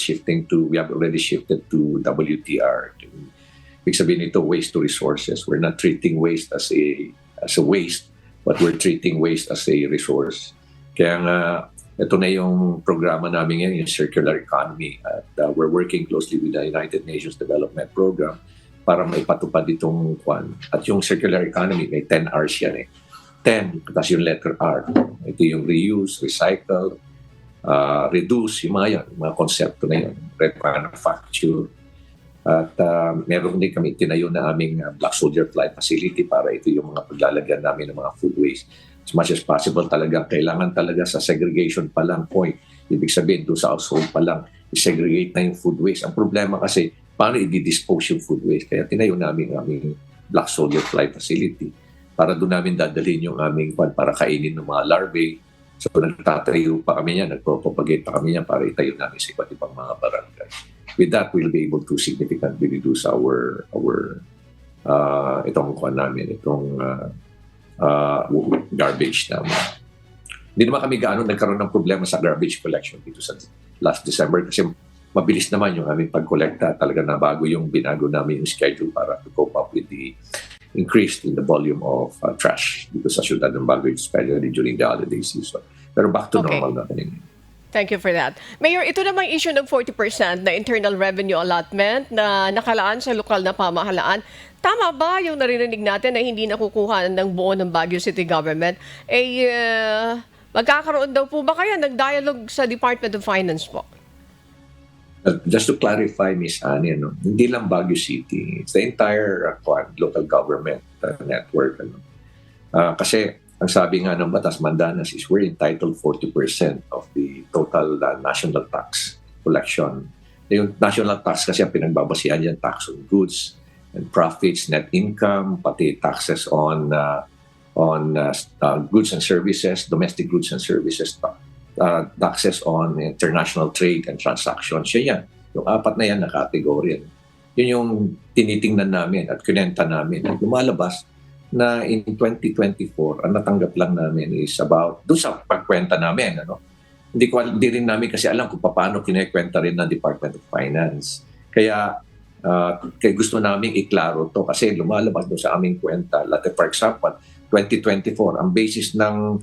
have already shifted to WTR, ibig sabihin ito, waste to resources. We're not treating waste as a waste, but we're treating waste as a resource. Kaya nga, ito na yung programa namin ngayon, yung circular economy. At we're working closely with the United Nations Development Program para maipatupad itong kwan. At yung circular economy, may 10 R's yan 10, tapos yung letter R. Ito yung reuse, recycle, reduce, yung mga konsepto na yun. Remanufacture. At meron din kami tinayo na aming Black Soldier Fly Facility para ito yung mga paglalagyan namin ng mga food waste. As much as possible talaga, kailangan talaga sa segregation pa lang point, Ibig sabihin, doon sa household pa lang, i-segregate na yung food waste. Ang problema kasi, paano i-dispose yung food waste? Kaya tinayo namin ang aming Black Soldier Fly Facility para doon namin dadalhin yung aming para kainin ng mga larvae. So nagtatayo pa kami yan, nagpropagate pa kami yan para itayo namin sa iba't ibang mga barangay. With that, we'll be able to significantly reduce our garbage namin. Hindi naman kami gaano nagkaroon ng problema sa garbage collection dito sa last December kasi mabilis naman yung aming pag-collecta. Talaga na binago namin yung schedule para to cope up with the increase in the volume of trash dito sa Ciudad ng Baguio, especially during the holiday season. Pero back to normal na kami. Thank you for that. Mayor, ito namang issue ng 40% na internal revenue allotment na nakalaan sa lokal na pamahalaan. Tama ba yung naririnig natin na hindi nakukuha ng buo ng Baguio City Government? Magkakaroon daw po ba kaya ng dialogue sa Department of Finance po? Just to clarify, Ms. Annie, hindi lang Baguio City. It's the entire local government network. Kasi ang sabi nga ng Batas Mandanas is we're entitled 40% of the total national tax collection. Yung national tax kasi ang pinagbabasihan yan, tax on goods and profits, net income, pati taxes on goods and services, domestic goods and services, taxes on international trade and transactions. Yan. Yung apat na yan na kategory. Yun yung tinitingnan namin at kinenta namin. At lumalabas na in 2024, ang natanggap lang namin is about, doon sa pagkwenta namin, hindi rin namin kasi alam kung paano kinekwenta rin ng Department of Finance. Kaya gusto namin iklaro to kasi lumalabas doon sa aming kwenta. For example, 2024, ang basis ng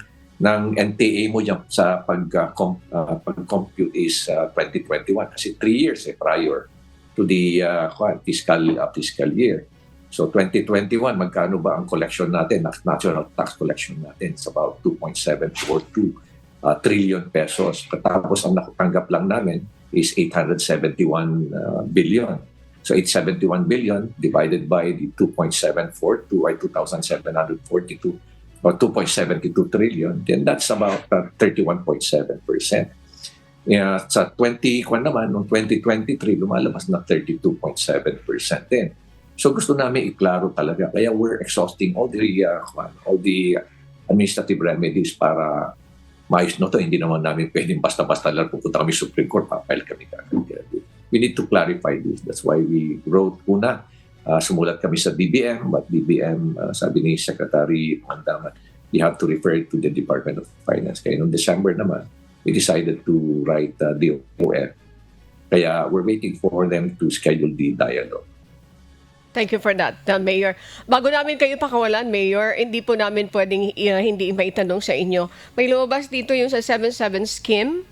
NTA mo dyan sa pag-compute is 2021 kasi 3 years prior to the fiscal year. So 2021, magkano ba ang collection natin, national tax collection natin? It's about 2.742 trillion pesos. Tapos ang nakutanggap lang namin is 871 billion. So 871 billion divided by the 2.742 ay 2,742 or 2.72 trillion, then that's about 31.7%. Sa 2023, lumalabas na 32.7% din. So gusto namin iklaro talaga. Kaya we're exhausting all the administrative remedies para maayos no to. Hindi naman namin pwedeng basta-basta lang pupunta kami Supreme Court, papile kami kagad. We need to clarify this. That's why we wrote sumulat kami sa DBM, but DBM, sabi ni Secretary Mandaman, we have to refer it to the Department of Finance. Kaya noong December naman, we decided to write the OF. Kaya we're waiting for them to schedule the dialogue. Thank you for that, Mayor. Bago namin kayo pakawalan, Mayor, hindi po namin pwedeng hindi maitanong sa inyo. May lumabas dito yung sa 7-7 scheme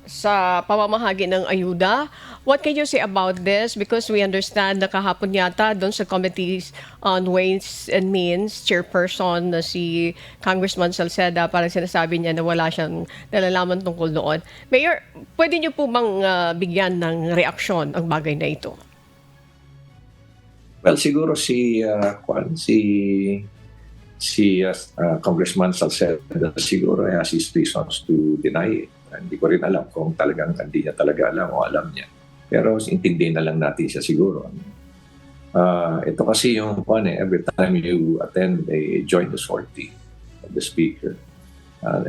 sa pamamahagi ng ayuda. What can you say about this? Because we understand na kahapon yata doon sa Committees on Ways and Means, chairperson na si Congressman Salceda, parang sinasabi niya na wala siyang nalalaman tungkol doon. Mayor, pwede niyo po bang bigyan ng reaksyon ang bagay na ito? Well, siguro si Congressman Salceda siguro has his reasons to deny it. Hindi ko rin alam kung talagang hindi niya talaga alam o alam niya. Pero intindihin na lang natin siya siguro. Ito kasi yung every time you attend a joint sortie of the speaker,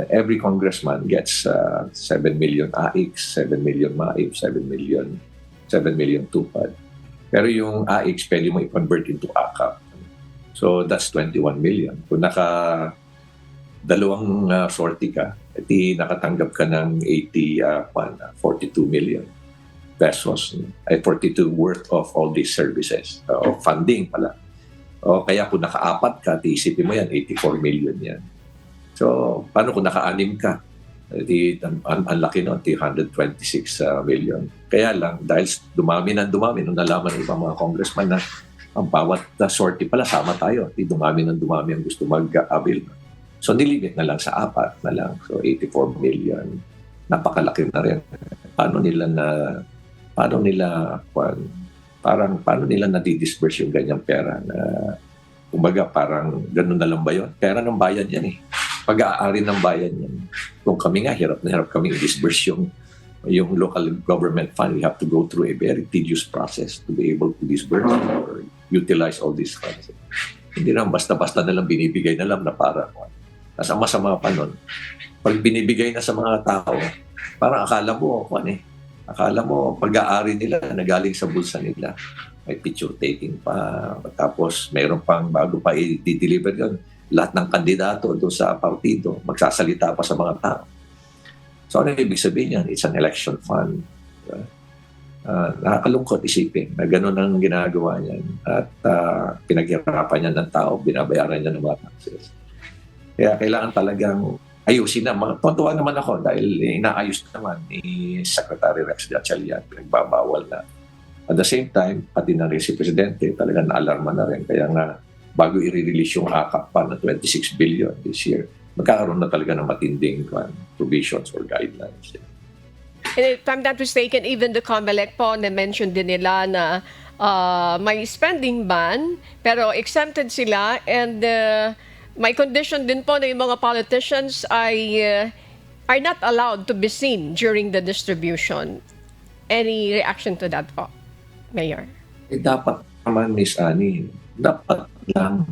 every congressman gets 7 million AIC, 7 million MAIP, 7 million TUPAD. Pero yung AIC, pwede mo i-convert into AKAP. So that's 21 million. Kung dalawang sortie ka, nakatanggap ka ng 42 million pesos. Ay 42 worth of all these services. Funding pala. Kaya kung naka-apat ka, isipin mo yan, 84 million yan. So paano kung naka-anim ka? Ang laki nun, 126 million. Kaya lang, dahil dumami nung nalaman ng ibang mga congressman na ang bawat sortie pala, sama tayo. Dumami ang gusto mag-avail. So nilimit na lang sa 4 na lang. So 84 million. Napakalaki na rin. Paano nila na-disperse yung ganyang pera na kumbaga parang ganun na lang ba yun? Pera ng bayan yan eh. pag-aari ng bayan yan. Kung kami nga, hirap na hirap kami i-disburse yung local government fund, we have to go through a very tedious process to be able to disburse or utilize all these funds. Hindi naman basta-basta nalang binibigay na lang na para. Nasa masama pa nun. Pag binibigay na sa mga tao, parang akala mo pag-aari nila na galing sa bulsa nila. May picture taking pa. Tapos mayroon pang bago pa i-deliver yun. Lahat ng kandidato doon sa partido, magsasalita pa sa mga tao. So ano ibig sabihin yan? It's an election fund. Nakakalungkot isipin na gano'n ang ginagawa niyan. At pinaghirapan niya ng tao, binabayaran niya ng mga taxes. Kaya kailangan talagang ayusin na. Tuntuan naman ako dahil inaayos naman ni Secretary Rex Gatchalian. Pinagbabawal na. At the same time, pati na rin si Presidente, talagang naalarma na rin. Kaya nga, bago i-release yung AKAP pa na 26 billion this year, magkakaroon na talaga ng matinding provisions or guidelines. And if I'm not mistaken, even the COMELEC po, na-mention din nila na may spending ban, pero exempted sila, and may condition din po na yung mga politicians are not allowed to be seen during the distribution. Any reaction to that po, Mayor? Dapat naman, Miss Annie, dapat lang.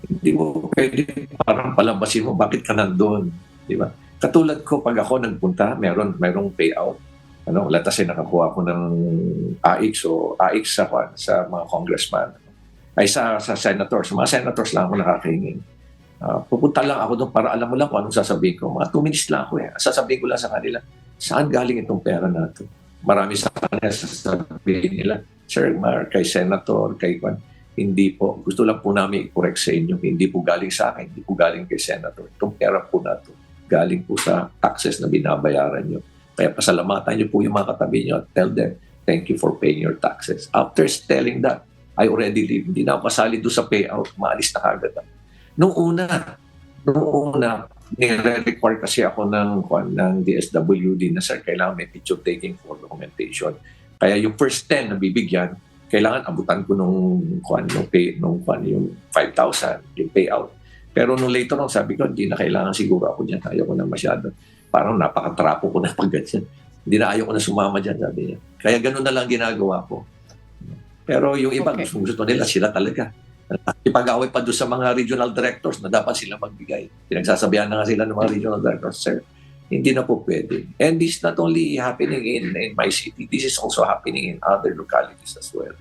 Hindi mo pwede parang palabasin mo, bakit ka nandun? Di ba? Katulad ko, pag ako nagpunta, mayroong payout. Latas ay nakakuha ko ng AX o AX sa mga congressman. Ay sa senators. Sa mga senators lang ako nakakaingin. Pupunta lang ako doon para alam mo lang kung anong sasabihin ko. Mga 2 minutes lang ako eh. Sasabihin ko lang sa kanila, saan galing itong pera natin? Marami sa kanila sasabihin nila, Sir, kay senator, kay Kwan. Hindi po. Gusto lang po namin i-correct sa inyo. Hindi po galing sa akin. Hindi po galing kay Senator. Itong pera po na ito, galing po sa taxes na binabayaran nyo. Kaya pasalamatan nyo po yung mga katabi nyo at tell them, thank you for paying your taxes. After telling that, I already leave. Hindi na ako kasali doon sa payout. Maalis na kagad. Noong una, nire-require kasi ako ng DSWD na, sir, kailangan may picture taking for documentation. Kaya yung first 10 na bibigyan, kailangan abutan ko yung 5,000, yung payout. Pero nung later on, sabi ko, hindi na kailangan siguro ako dyan. Ayaw ko na masyado. Parang napakatrapo ko na pag ganyan. Hindi na ayaw ko na sumama dyan, sabi niya. Kaya ganun na lang ginagawa ko. Pero yung iba, gusto nila, sila talaga. Ipag-away pa doon sa mga regional directors na dapat sila magbigay. Pinagsasabihan na nga sila ng mga regional directors, sir, hindi na po pwede. And this is not only happening in my city, this is also happening in other localities as well.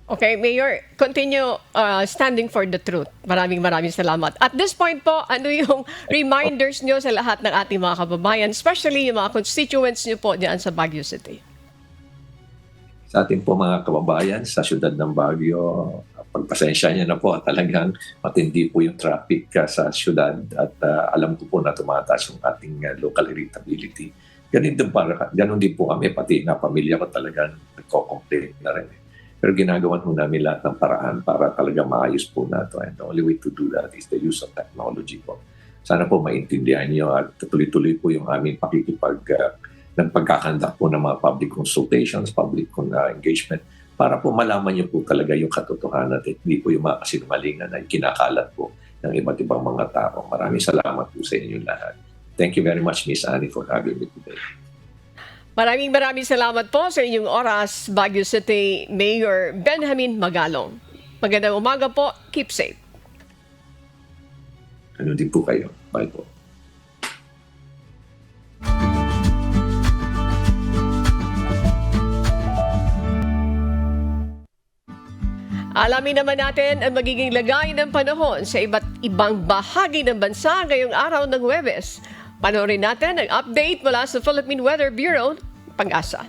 Okay, Mayor, continue standing for the truth. Maraming salamat. At this point po, ano yung reminders nyo sa lahat ng ating mga kababayan, especially yung mga constituents nyo po diyan sa Baguio City? Sa ating po mga kababayan sa siyudad ng Baguio, pagpasensya niya na po, talagang matindi po yung traffic sa siyudad at alam ko po na tumataas yung ating local irritability. Ganun din po kami, pati na pamilya ko talagang nagko-complain na rin. Pero ginagawa po namin lahat ng paraan para talaga maayos po na ito. And the only way to do that is the use of technology po. Sana po maintindihan niyo at tuloy-tuloy po yung aming pagkakandak po ng mga public consultations, public engagement, para po malaman niyo po talaga yung katotohanan at hindi po yung mga kasinungalingan na kinakalat po ng iba't ibang mga tao. Maraming salamat po sa inyo lahat. Thank you very much, Miss Annie, for having me today. Maraming salamat po sa inyong oras, Baguio City Mayor Benjamin Magalong. Magandang umaga po. Keep safe. Ano din po kayo. Bye po. Alamin naman natin ang magiging lagay ng panahon sa iba't ibang bahagi ng bansa ngayong araw ng Huwebes. Panoorin natin ang update mula sa Philippine Weather Bureau, Pag-asa.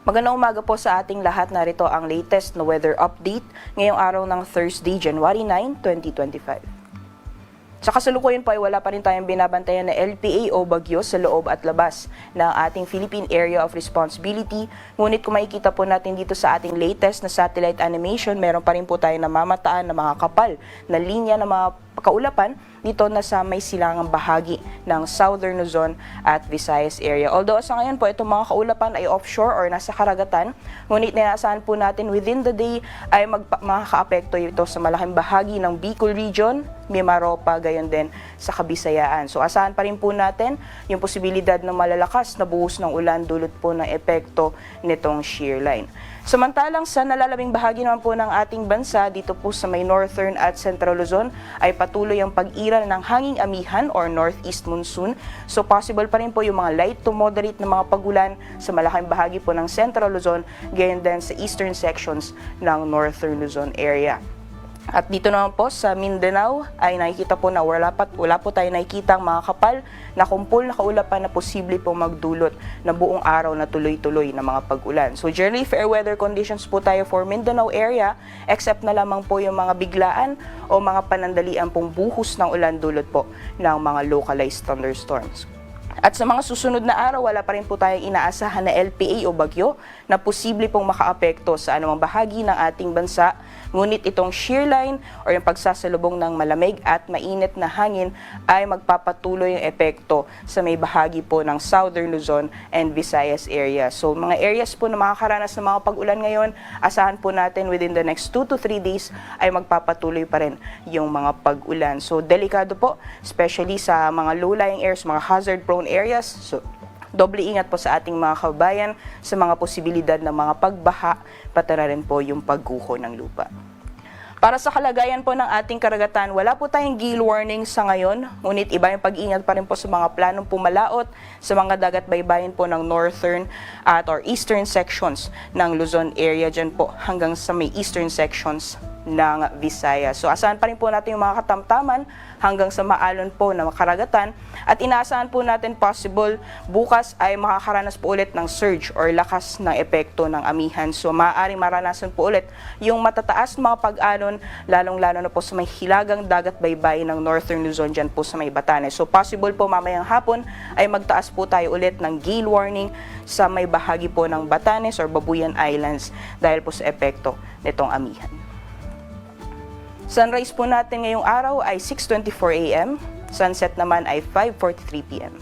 Magandang umaga po sa ating lahat. Narito ang latest na weather update ngayong araw ng Thursday, January 9, 2025. Sa kasalukuyan po ay wala pa rin tayong binabantayan na LPA o bagyo sa loob at labas ng ating Philippine Area of Responsibility. Ngunit kung makikita po natin dito sa ating latest na satellite animation, meron pa rin po tayong namamataan na mga kapal na linya ng mga kaulapan dito na sa may silangang bahagi ng Southern Luzon at Visayas area. Although sa ngayon po, itong mga kaulapan ay offshore or nasa karagatan, ngunit ninaasahan po natin within the day ay makaka-apekto ito sa malaking bahagi ng Bicol Region, Mimaropa, gayon din sa Kabisayaan. So asahan pa rin po natin yung posibilidad ng malalakas na buhos ng ulan dulot po ng epekto nitong shear line. Samantalang sa nalalaming bahagi naman po ng ating bansa, dito po sa may Northern at Central Luzon, ay patuloy ang pag-iral ng hanging amihan or northeast monsoon. So possible pa rin po yung mga light to moderate na mga pagulan sa malaking bahagi po ng Central Luzon, gayon din sa eastern sections ng Northern Luzon area. At dito naman po sa Mindanao ay nakikita po na wala po tayo nakikita ang mga kapal na kumpul na kaulapan na posible po magdulot na buong araw na tuloy-tuloy na mga pag-ulan. So generally fair weather conditions po tayo for Mindanao area except na lamang po yung mga biglaan o mga panandalian pong buhos ng ulan dulot po ng mga localized thunderstorms. At sa mga susunod na araw, wala pa rin po tayong inaasahan na LPA o bagyo na posible pong makaapekto sa anumang bahagi ng ating bansa. Ngunit itong shear line o yung pagsasalubong ng malamig at mainit na hangin ay magpapatuloy yung epekto sa may bahagi po ng Southern Luzon and Visayas area. So mga areas po na makakaranas ng mga pag-ulan ngayon, asahan po natin within the next 2 to 3 days ay magpapatuloy pa rin yung mga pag-ulan. So delikado po, especially sa mga low-lying areas, mga hazard-prone areas. So doble ingat po sa ating mga kababayan sa mga posibilidad ng mga pagbaha, pati na rin po yung pagguho ng lupa. Para sa kalagayan po ng ating karagatan, wala po tayong gale warning sa ngayon, ngunit iba yung pag-ingat pa rin po sa mga planong pumalaot sa mga dagat baybayin po ng northern at or eastern sections ng Luzon area dyan po hanggang sa may eastern sections ng Visayas. So asahan pa rin po natin yung mga katamtaman hanggang sa maalon po na karagatan at inaasahan po natin possible bukas ay makakaranas po ulit ng surge or lakas ng epekto ng amihan. So maaaring maranasan po ulit yung matataas mga pag-alon lalong-lalo na po sa may hilagang dagat baybayin ng Northern Luzon dyan po sa may Batanes. So possible po mamayang hapon ay magtaas po tayo ulit ng gale warning sa may bahagi po ng Batanes or Babuyan Islands dahil po sa epekto nitong amihan. Sunrise po natin ngayong araw ay 6:24 a.m. Sunset naman ay 5:43 p.m.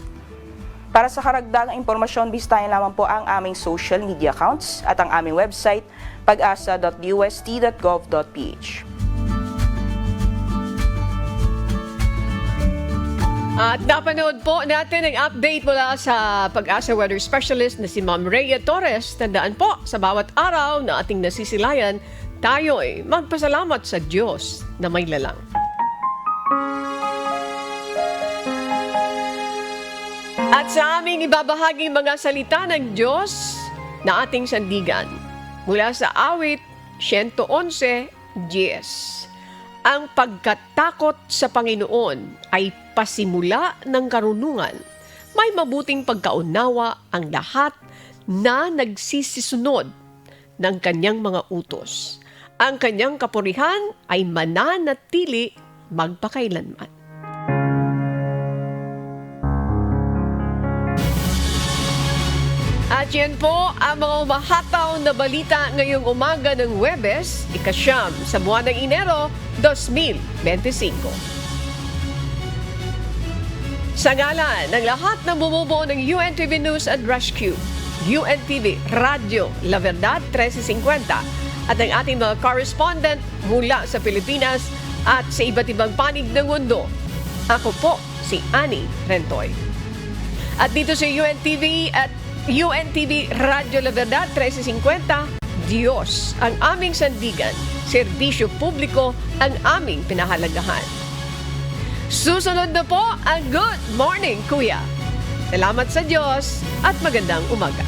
Para sa karagdagang impormasyon, bisitahin lamang po ang aming social media accounts at ang aming website pag-asa.ust.gov.ph. At napanood po natin ang update mula sa Pag-asa Weather Specialist na si Ma'am Rhea Torres. Tandaan po, sa bawat araw na ating nasisilayan, tayo'y magpasalamat sa Diyos na may lalang. At sa aming ibabahaging mga salita ng Diyos na ating sandigan, mula sa awit 111:10. Ang pagkatakot sa Panginoon ay pasimula ng karunungan. May mabuting pagkaunawa ang lahat na nagsisisunod ng kanyang mga utos. Ang kanyang kapurihan ay mananatili magpakailanman. At yan po ang mga umahataw na balita ngayong umaga ng Huwebes, ikasyam sa buwan ng Enero 2025. Sa ngalan ng lahat ng bumubuo ng UNTV News and Rescue, UNTV Radio La Verdad 1350 at ang ating mga correspondent mula sa Pilipinas at sa iba't ibang panig ng mundo. Ako po si Annie Rentoy. At dito sa UNTV at UNTV Radio La Verdad 1350, Diyos ang aming sandigan, serbisyo publiko ang aming pinahalagahan. Susunod na po ang Good Morning Kuya. Salamat sa Diyos at magandang umaga.